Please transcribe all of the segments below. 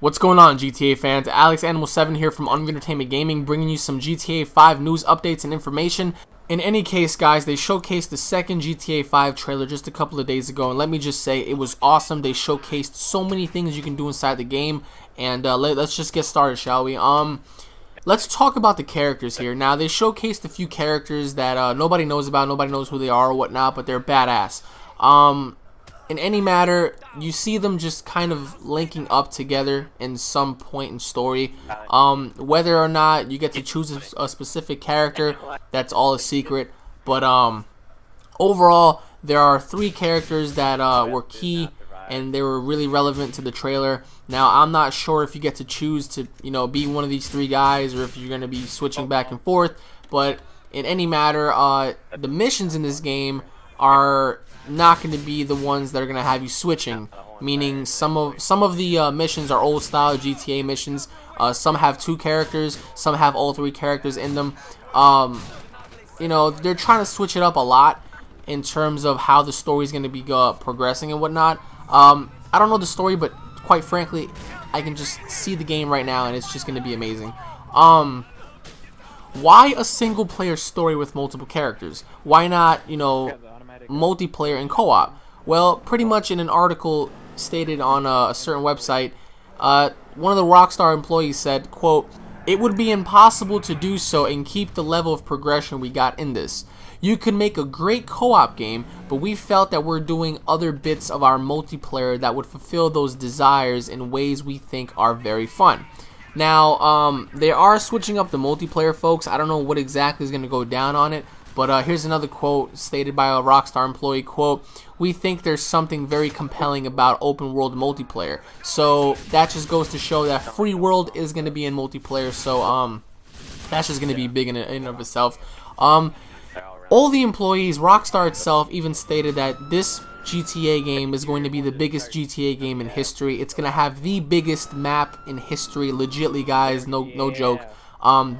What's going on, GTA fans? Alex Animal 7 here from UnrealEntGaming, bringing you some GTA 5 news updates and information. In any case, guys, they showcased the second GTA 5 trailer just a couple of days ago, and let me just say, it was awesome. They showcased so many things you can do inside the game, and let's just get started, shall we? Let's talk about the characters here. Now, they showcased a few characters that nobody knows about, nobody knows who they are or whatnot, but they're badass. In any matter, you see them just kind of linking up together in some point in story. Whether or not you get to choose a specific character, that's all a secret. But overall, there are 3 characters that were key and they were really relevant to the trailer. Now, I'm not sure if you get to choose to, be one of these 3 guys or if you're going to be switching back and forth. But in any matter, the missions in this game are not going to be the ones that are going to have you switching, meaning some of the missions are old style GTA missions. Some have 2 characters, some have all 3 characters in them. They're trying to switch it up a lot in terms of how the story is going to be progressing and whatnot. I don't know the story, but quite frankly, I can just see the game right now and it's just going to be amazing. Why a single player story with multiple characters? Why not, multiplayer and co-op? Well, pretty much in an article stated on a certain website, one of the Rockstar employees said, quote, "It would be impossible to do so and keep the level of progression we got in this. You could make a great co-op game, but we felt that we're doing other bits of our multiplayer that would fulfill those desires in ways we think are very fun." Now, they are switching up the multiplayer, folks. I don't know what exactly is going to go down on it, but here's another quote stated by a Rockstar employee, quote, "We think there's something very compelling about open world multiplayer." So that just goes to show that free world is going to be in multiplayer, so that's just going to be big in and of itself. All the employees, Rockstar itself, even stated that this GTA game is going to be the biggest GTA game in history. It's going to have the biggest map in history, legitly, guys, no joke.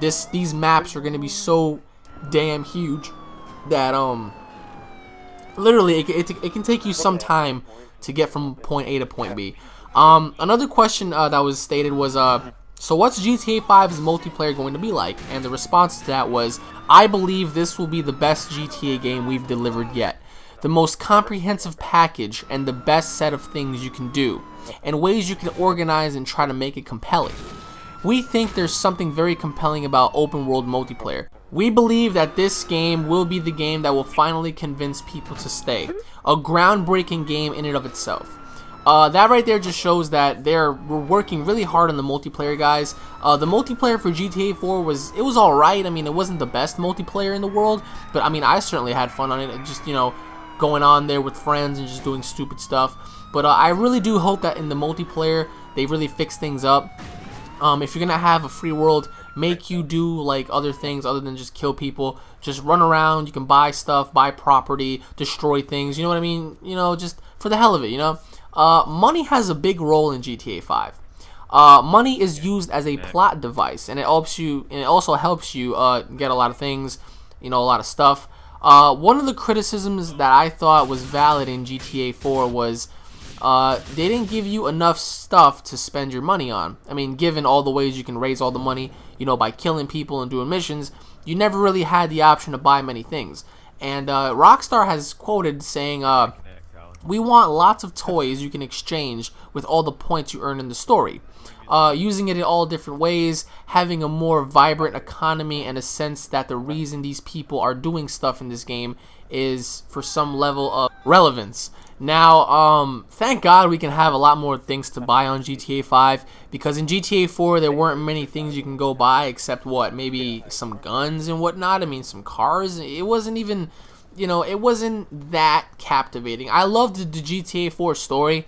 These maps are going to be so damn huge that literally it can take you some time to get from point A to point B. Another question that was stated was so what's GTA 5's multiplayer going to be like? And the response to that was, "I believe this will be the best GTA game we've delivered yet. The most comprehensive package and the best set of things you can do, and ways you can organize and try to make it compelling. We think there's something very compelling about open world multiplayer. We believe that this game will be the game that will finally convince people to stay. A groundbreaking game in and of itself." That right there just shows that we're working really hard on the multiplayer, guys. The multiplayer for GTA 4 was alright. I mean, it wasn't the best multiplayer in the world, but I mean, I certainly had fun on it. Just, going on there with friends and just doing stupid stuff. But I really do hope that in the multiplayer, they really fix things up. If you're gonna have a free world, make you do like other things other than just kill people. Just run around, you can buy stuff, buy property, destroy things, you know what I mean? Just for the hell of it, Money has a big role in GTA 5. Money is used as a plot device, and it helps you, and it also helps you get a lot of things, a lot of stuff. One of the criticisms that I thought was valid in GTA 4 was they didn't give you enough stuff to spend your money on. I mean, given all the ways you can raise all the money, by killing people and doing missions, you never really had the option to buy many things. And Rockstar has quoted saying, "We want lots of toys you can exchange with all the points you earn in the story. Using it in all different ways, having a more vibrant economy, and a sense that the reason these people are doing stuff in this game is for some level of relevance." Now, thank God we can have a lot more things to buy on GTA 5, because in GTA 4 there weren't many things you can go buy except what, maybe some guns and whatnot. I mean, some cars. It wasn't even, it wasn't that captivating. I loved the GTA 4 story,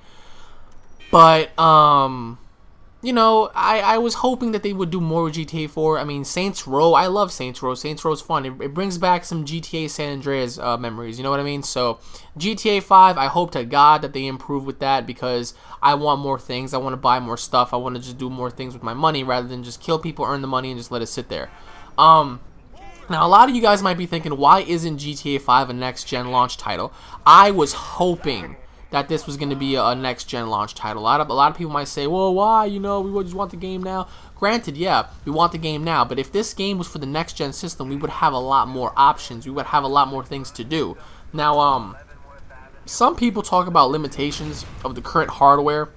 but I was hoping that they would do more with GTA 4. I mean, Saints Row, I love Saints Row. Saints Row is fun. It brings back some GTA San Andreas memories, you know what I mean? So, GTA 5, I hope to God that they improve with that, because I want more things. I want to buy more stuff. I want to just do more things with my money rather than just kill people, earn the money, and just let it sit there. Now, a lot of you guys might be thinking, why isn't GTA 5 a next-gen launch title? I was hoping that this was going to be a next-gen launch title. A lot of people might say, well, why? You know, we just want the game now. Granted, yeah, we want the game now, but if this game was for the next-gen system, we would have a lot more options. We would have a lot more things to do. Now, some people talk about limitations of the current hardware.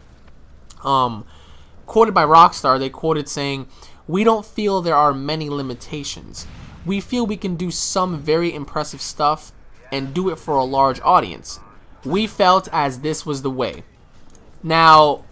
Quoted by Rockstar, they quoted saying, "We don't feel there are many limitations. We feel we can do some very impressive stuff and do it for a large audience. We felt as this was the way." Now,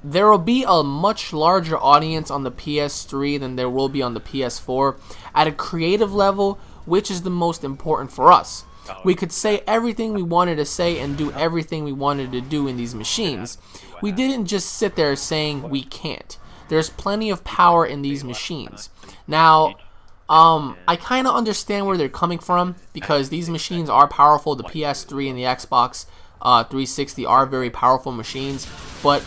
there will be a much larger audience on the PS3 than there will be on the PS4 at a creative level, which is the most important for us. We could say everything we wanted to say and do everything we wanted to do in these machines. We didn't just sit there saying we can't. There's plenty of power in these machines. Now, I kind of understand where they're coming from, because these machines are powerful. The PS3 and the Xbox 360 are very powerful machines, but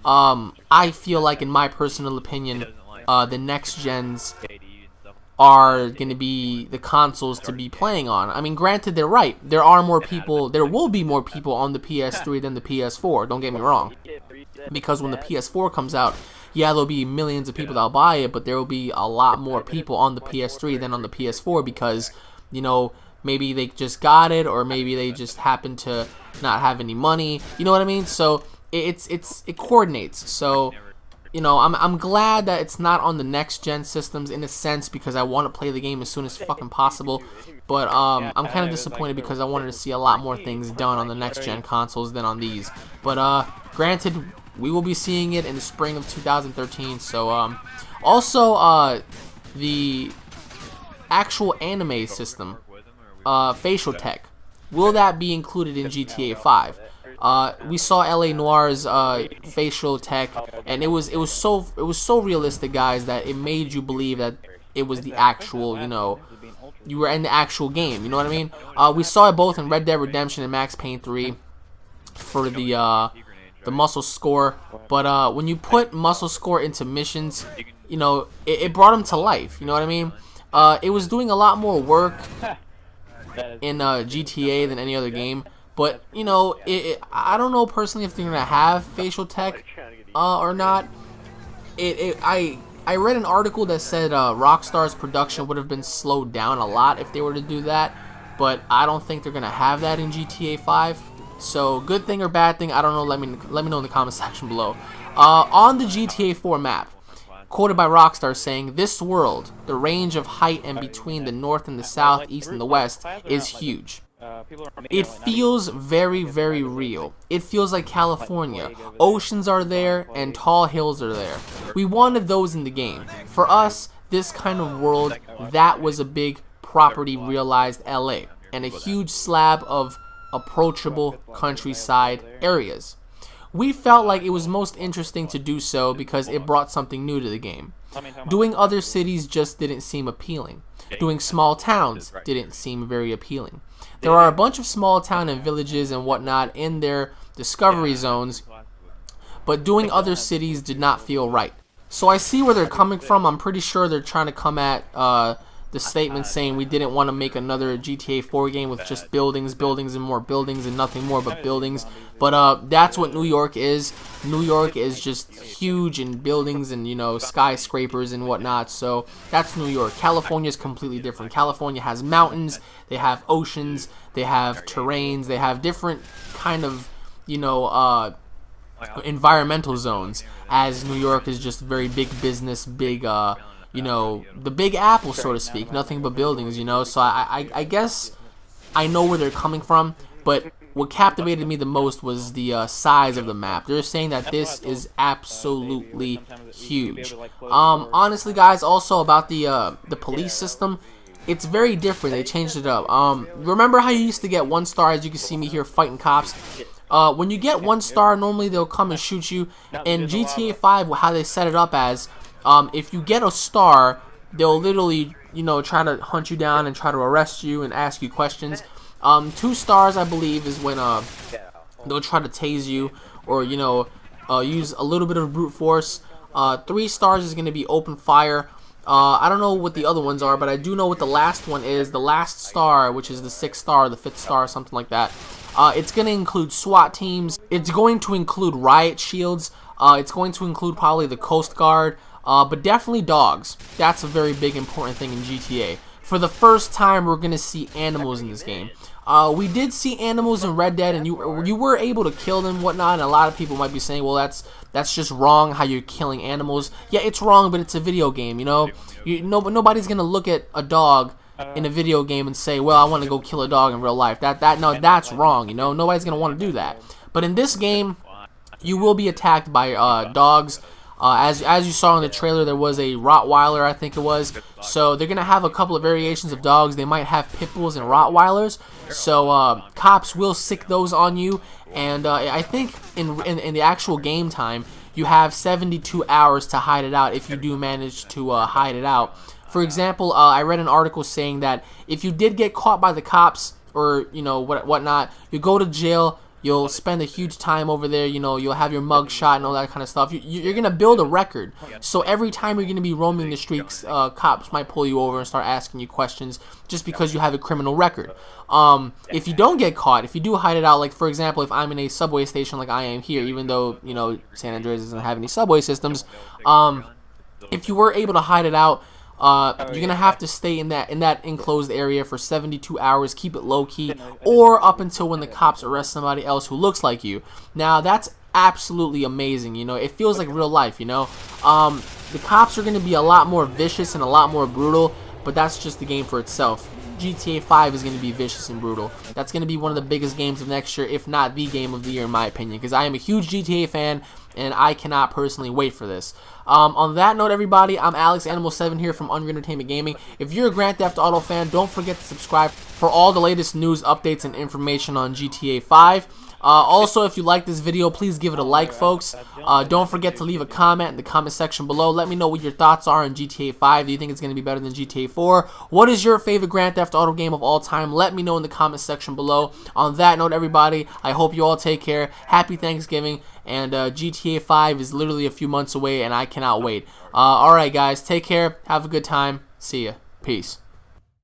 I feel like, in my personal opinion, the next gens are going to be the consoles to be playing on. I mean, granted, they're right. There are more people. There will be more people on the PS3 than the PS4. Don't get me wrong. Because when the PS4 comes out, yeah, there'll be millions of people that'll buy it, but there will be a lot more people on the PS3 than on the PS4, because, you know, maybe they just got it, or maybe they just happen to not have any money. You know what I mean? So it coordinates. So, you know, I'm glad that it's not on the next gen systems, in a sense, because I want to play the game as soon as fucking possible. But I'm kind of disappointed, because I wanted to see a lot more things done on the next gen consoles than on these. But granted, we will be seeing it in the spring of 2013. So also the actual anime system, facial tech, will that be included in GTA 5? We saw LA Noir's facial tech, and it was so realistic, guys, that it made you believe that it was the actual, you know, you were in the actual game. You know what I mean? We saw it both in Red Dead Redemption and Max Payne 3 for the muscle score. But when you put muscle score into missions, you know, it brought him to life. You know what I mean? It was doing a lot more work in GTA than any other game. But, you know, I don't know personally if they're going to have facial tech or not. I read an article that said Rockstar's production would have been slowed down a lot if they were to do that. But I don't think they're going to have that in GTA 5. So, good thing or bad thing, I don't know. Let me know in the comment section below. On the GTA 4 map, quoted by Rockstar saying, "This world, the range of height and between the north and the south, east and the west, is huge. It feels very, very real. It feels like California. Oceans are there and tall hills are there. We wanted those in the game. For us, this kind of world, that was a big property realized LA, and a huge slab of approachable countryside areas. We felt like it was most interesting to do so because it brought something new to the game. Doing other cities just didn't seem appealing. Doing small towns didn't seem very appealing. There are a bunch of small town and villages and whatnot in their discovery zones, but doing other cities did not feel right." So I see where they're coming from. I'm pretty sure they're trying to come at the statement saying we didn't want to make another GTA 4 game with just buildings, and more buildings, and nothing more but buildings. But that's what New York is. New York is just huge in buildings and, you know, skyscrapers and whatnot. So that's New York. California is completely different. California has mountains, they have oceans, they have terrains, they have different kind of, you know, environmental zones. As New York is just very big business, big you know, the Big Apple, so to speak, nothing but buildings, you know. So I guess I know where they're coming from, but what captivated me the most was the size of the map. They're saying that this is absolutely huge. Honestly, guys, also about the police system, it's very different. They changed it up. Remember how you used to get 1 star, as you can see me here fighting cops? When you get 1 star, normally they'll come and shoot you. In GTA 5, how they set it up as, if you get a star, they'll literally, you know, try to hunt you down and try to arrest you and ask you questions. 2 stars, I believe, is when they'll try to tase you or, you know, use a little bit of brute force. 3 stars is going to be open fire. I don't know what the other ones are, but I do know what the last one is. The last star, which is the 6th star, the 5th star, something like that. It's going to include SWAT teams. It's going to include riot shields. It's going to include probably the Coast Guard, but definitely dogs. That's a very big important thing in GTA. For the first time, we're going to see animals in this game. We did see animals in Red Dead, and you were able to kill them, whatnot. And a lot of people might be saying, "Well, that's just wrong. How you're killing animals?" Yeah, it's wrong, but it's a video game. You know, nobody's gonna look at a dog in a video game and say, "Well, I want to go kill a dog in real life." No, that's wrong. You know, nobody's gonna want to do that. But in this game, you will be attacked by dogs. As you saw in the trailer, there was a Rottweiler, I think it was. So they're gonna have a couple of variations of dogs. They might have pit bulls and Rottweilers. So cops will sick those on you. And I think in the actual game time, you have 72 hours to hide it out if you do manage to hide it out. For example, I read an article saying that if you did get caught by the cops or whatnot, you go to jail. You'll spend a huge time over there, you'll have your mug shot and all that kind of stuff. You're going to build a record. So every time you're going to be roaming the streets, cops might pull you over and start asking you questions just because you have a criminal record. If you don't get caught, if you do hide it out, like for example, if I'm in a subway station like I am here, even though, San Andreas doesn't have any subway systems, if you were able to hide it out, you're gonna have to stay in that enclosed area for 72 hours, keep it low key, or up until when the cops arrest somebody else who looks like you. Now that's absolutely amazing. It feels like real life. The cops are gonna be a lot more vicious and a lot more brutal, but that's just the game for itself. GTA 5 is going to be vicious and brutal. That's going to be one of the biggest games of next year, if not the game of the year in my opinion, because I am a huge GTA fan and I cannot personally wait for this. On that note, everybody, I'm Alex Animal 7 here from Unreal Entertainment Gaming. If you're a Grand Theft Auto fan, don't forget to subscribe for all the latest news, updates, and information on GTA 5. Also, if you like this video, please give it a like, folks. Don't forget to leave a comment in the comment section below. Let me know what your thoughts are on GTA 5. Do you think it's going to be better than GTA 4? What is your favorite Grand Theft Auto game of all time? Let me know in the comment section below. On that note, everybody, I hope you all take care. Happy Thanksgiving. And GTA 5 is literally a few months away, and I cannot wait. Alright, guys, take care. Have a good time. See ya. Peace.